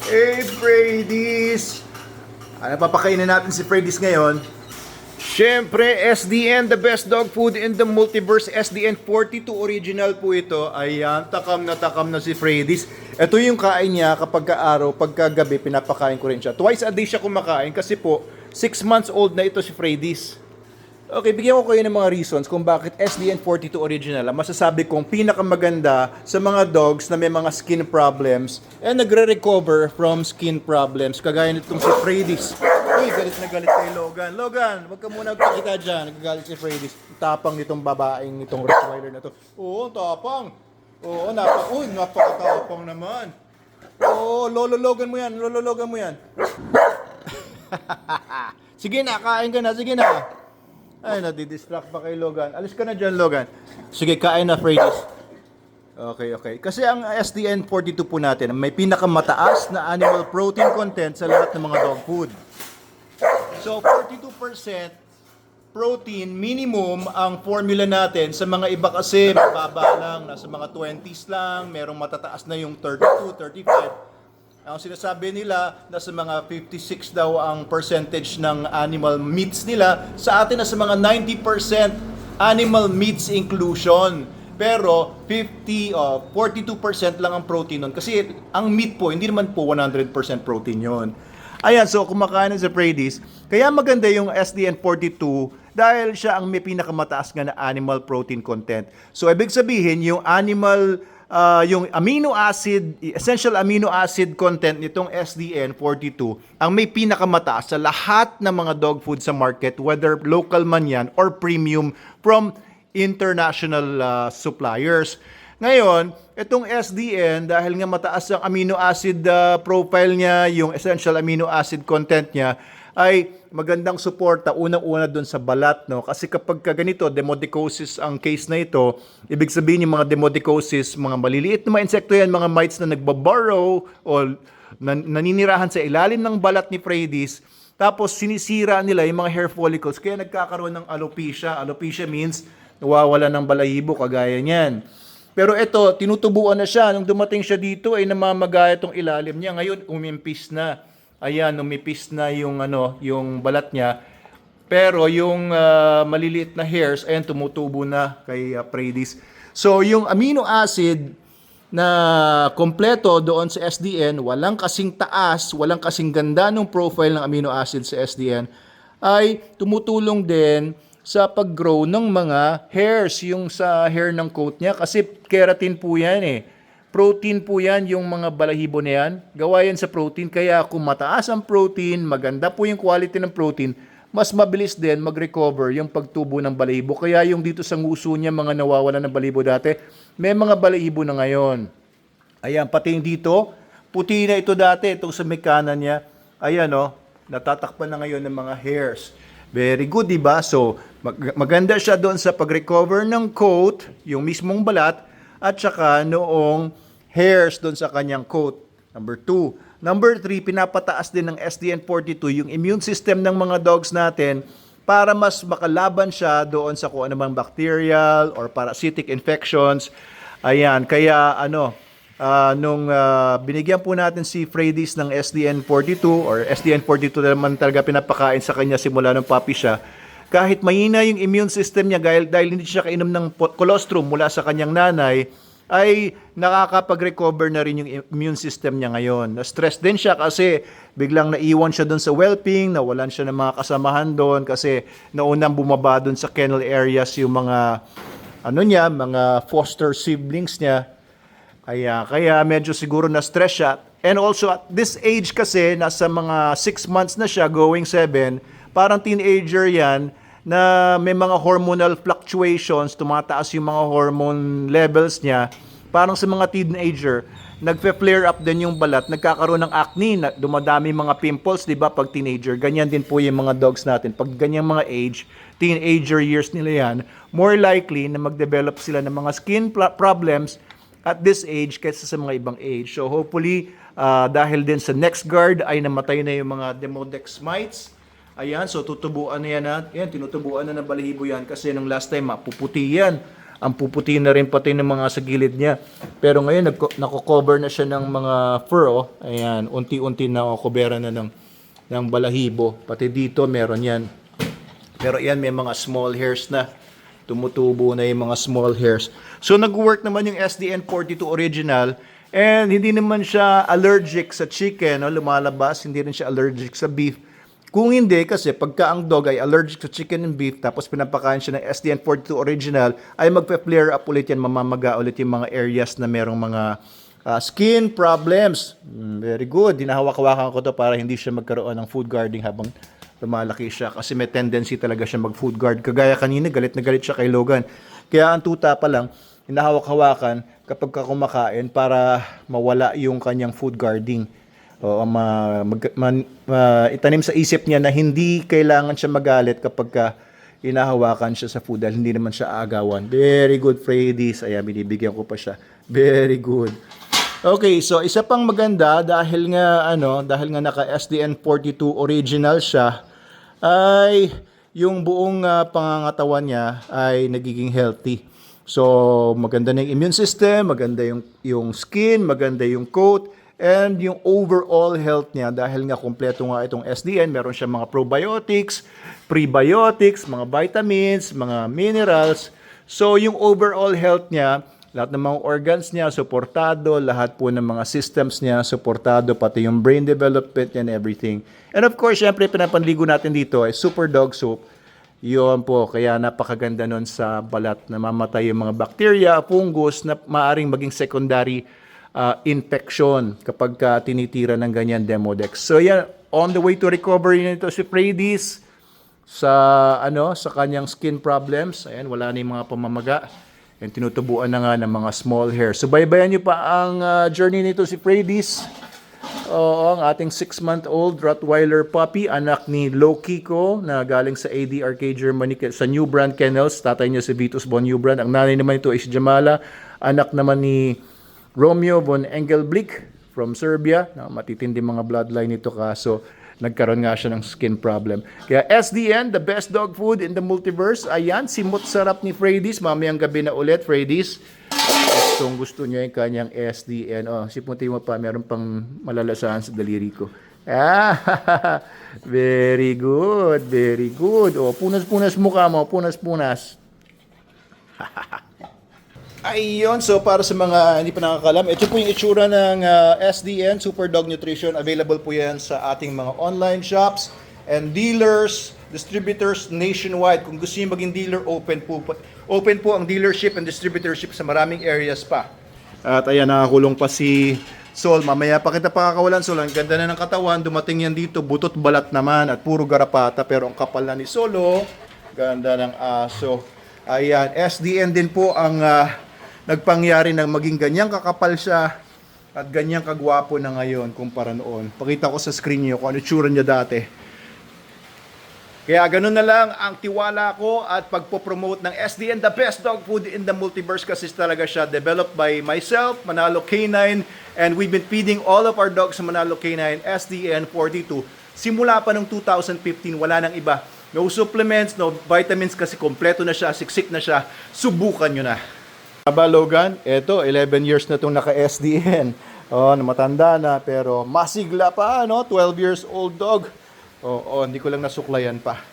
Hey, Freddy's! Ano papakainin natin si Freddy's ngayon? Siyempre, SDN, the best dog food in the multiverse. SDN 42 original po ito. Ayan, takam na si Freddy's. Ito yung kain niya kapag araw, pagka gabi, pinapakain ko rin siya. Twice a day siya kumakain kasi po, 6 months old na ito si Freddy's. Okay, bigyan ko kayo ng mga reasons kung bakit SDN 42 original ang masasabi kong pinakamaganda sa mga dogs na may mga skin problems and nagre-recover from skin problems. Kagaya nitong si Freddy's. Uy, galit na galit kay Logan. Logan, wag ka muna magpakita dyan. Nagagalit si Freddy's. Tapang nitong babaeng, nitong Rottweiler na to. Oo, tapang. Oo, napakatapang naman. Oo, Lolo Logan mo yan. Lolo Logan mo yan. Sige na, kain ka na. Sige na. Ay, nadidistract pa kay Logan. Alis ka na dyan, Logan. Sige, kain na, Freddy's. Okay. Kasi ang SDN 42 po natin, may pinakamataas na animal protein content sa lahat ng mga dog food. So, 42% protein minimum ang formula natin. Sa mga iba kasi, mababa lang. Nasa mga 20s lang. Merong matataas na yung 32, 35. Ang sinasabi nila, nasa mga 56 daw ang percentage ng animal meats nila. Sa atin, nasa mga 90% animal meats inclusion. Pero 42% lang ang protein nun. Kasi ang meat po, hindi naman po 100% protein yon. Ayan, so kumakain ng sa Freddy's. Kaya maganda yung SDN 42 dahil siya ang may pinakamataas nga na animal protein content. So ibig sabihin, yung yung amino acid, essential amino acid content nitong SDN 42 ang may pinakamataas sa lahat ng mga dog food sa market, whether local man yan or premium from international suppliers. Ngayon, itong SDN, dahil nga mataas ang amino acid profile niya, yung essential amino acid content niya, ay magandang suporta unang-una doon sa balat, no? Kasi kapag ganito, demodicosis ang case na ito, ibig sabihin yung mga demodicosis, mga maliliit na mga insekto yan, mga mites na nagbaburrow o naninirahan sa ilalim ng balat ni Freddy's, tapos sinisira nila yung mga hair follicles, kaya nagkakaroon ng alopecia. Alopecia means nawawala ng balahibo, kagaya niyan. Pero ito, tinutubuan na siya. Nung dumating siya dito, ay namamagaya itong ilalim niya. Ngayon, umimpis na. Ayan, umipis na yung yung balat niya. Pero yung maliliit na hairs, ayan, tumutubo na kay Freddy's. So, yung amino acid na kompleto doon sa SDN, walang kasing taas, walang kasing ganda ng profile ng amino acid sa SDN, ay tumutulong din sa pag-grow ng mga hairs, yung sa hair ng coat niya. Kasi keratin po yan eh. Protein po yan, yung mga balahibo na yan. Gawa yan sa protein. Kaya kung mataas ang protein, maganda po yung quality ng protein, mas mabilis din mag-recover yung pagtubo ng balahibo. Kaya yung dito sa nguso niya, mga nawawala ng balahibo dati, may mga balahibo na ngayon. Ayan, pati yung dito, puti na ito dati, itong sa may kanan niya. Ayan natatakpan na ngayon ng mga hairs. Very good, diba? So, maganda siya doon sa pag-recover ng coat, yung mismong balat, at saka noong hairs doon sa kanyang coat. Number 2. Number 3, pinapataas din ng SDN 42 yung immune system ng mga dogs natin para mas makalaban siya doon sa kung anumang bacterial or parasitic infections. Ayan, kaya nung binigyan po natin si Freddy's ng SDN 42 or SDN 42 naman talaga pinapakain sa kanya simula nung puppy siya, kahit mahina yung immune system niya dahil hindi siya kainom ng colostrum mula sa kanyang nanay, ay nakakapag-recover na rin yung immune system niya ngayon. Na-stress din siya kasi biglang naiwan siya doon sa whelping, nawalan siya ng mga kasamahan doon kasi naunang bumaba doon sa kennel areas yung mga mga foster siblings niya. Kaya medyo siguro na-stress siya. And also at this age kasi, nasa mga 6 months na siya, going 7, parang teenager yan, na may mga hormonal fluctuations, tumataas yung mga hormone levels niya. Parang sa mga teenager, nagfe-flare up din yung balat, nagkakaroon ng acne, dumadami mga pimples, di ba, pag teenager. Ganyan din po yung mga dogs natin. Pag ganyang mga age, teenager years nila yan, more likely na mag-develop sila ng mga skin problems at this age kaysa sa mga ibang age. So hopefully, dahil din sa NexGard ay namatay na yung mga Demodex mites. Ayan, so tutubuan na yan. Tinutubuan na ng balahibo yan kasi nung last time mapuputi yan. Ang puputi na rin pati ng mga sa gilid niya. Pero ngayon, nako-cover na siya ng mga fur, oh. Ayan, unti-unti na nakokobera na ng balahibo. Pati dito, meron yan. Pero yan, may mga small hairs na. Tumutubo na yung mga small hairs. So, nag-work naman yung SDN42 original. And hindi naman siya allergic sa chicken, no? Lumalabas, hindi rin siya allergic sa beef. Kung hindi, kasi pagka ang dog ay allergic sa chicken and beef, tapos pinapakain siya ng SDN42 original, ay magpe-flare up ulit yan, mamamaga ulit yung mga areas na merong mga skin problems. Very good. Dinahawak-hawakan ko to para hindi siya magkaroon ng food guarding habang lumalaki siya. Kasi may tendency talaga siya mag-food guard. Kagaya kanina, galit na galit siya kay Logan. Kaya ang tuta pa lang, hinahawak-hawakan kapag kumakain para mawala yung kanyang food guarding. O itanim sa isip niya na hindi kailangan siya magalit kapag hinahawakan siya sa food dahil hindi naman siya agawan. Very good, Freddy's. Ayan, binibigyan ko pa siya. Very good. Okay, so isa pang maganda dahil nga naka SDN42 original siya ay yung buong pangangatawan niya ay nagiging healthy. So, maganda na yung immune system, maganda yung skin, maganda yung coat, and yung overall health niya dahil nga kompleto nga itong SDN, meron siya mga probiotics, prebiotics, mga vitamins, mga minerals. So yung overall health niya, lahat ng mga organs niya suportado, lahat po ng mga systems niya suportado, pati yung brain development and everything. And of course, syempre pinapanligo natin dito ay Super Dog Soap. Yun po, kaya napakaganda nun sa balat na mamatay yung mga bacteria, fungus na maaring maging secondary infection kapag tinitira ng ganyan Demodex. So yan, on the way to recovery nito si Freddy's sa kanyang skin problems. Ayan, wala na yung mga pamamaga. And tinutubuan na nga ng mga small hair. So baybayan niyo pa ang journey nito si Freddy's. Ang ating 6-month-old Rottweiler puppy, anak ni Loki ko na galing sa ADRK Germany sa New Brand Kennels. Tatay niya si Vitus von New Brand. Ang nanay naman ito ay si Jamala, anak naman ni Romeo von Engelblick from Serbia. Matitindi mga bloodline nito kaso nagkaroon nga siya ng skin problem. Kaya SDN, the best dog food in the multiverse. Ayan, simot sarap ni Freddy's. Mamayang gabi na ulit, Freddy's. Kung gusto niya yung kanyang SDN. Sipunti mo pa, meron pang malalasahan sa daliri ko. Very good, very good. Punas-punas mukha mo, punas-punas. Ayun, so para sa mga hindi pa nakakalam, ito po yung itsura ng SDN, Super Dog Nutrition. Available po yan sa ating mga online shops and dealers, distributors nationwide. Kung gusto niyo maging dealer, open po ang dealership and distributorship sa maraming areas pa. At ayan, nakakulong pa si Sol. Mamaya pa kita pakakawalan, Sol. Ang ganda na ng katawan, dumating yan dito, butot balat naman at puro garapata. Pero ang kapal na ni Solo, ganda ng aso. Ayan, SDN din po ang nagpangyari ng maging ganyang kakapal siya at ganyang kagwapo na ngayon kumpara noon. Pakita ko sa screen niyo kung ano tsura niya dati. Kaya ganun na lang ang tiwala ko at pagpopromote ng SDN, the best dog food in the multiverse, kasi talaga siya developed by myself, Manalo K9, and we've been feeding all of our dogs sa Manalo K9 SDN 42. Simula pa noong 2015, wala nang iba. No supplements, no vitamins kasi kompleto na siya, siksik na siya. Subukan nyo na. Aba Logan, eto 11 years na itong naka-SDN. Matanda na pero masigla pa, 12 years old dog. Hindi ko lang nasuklayan pa.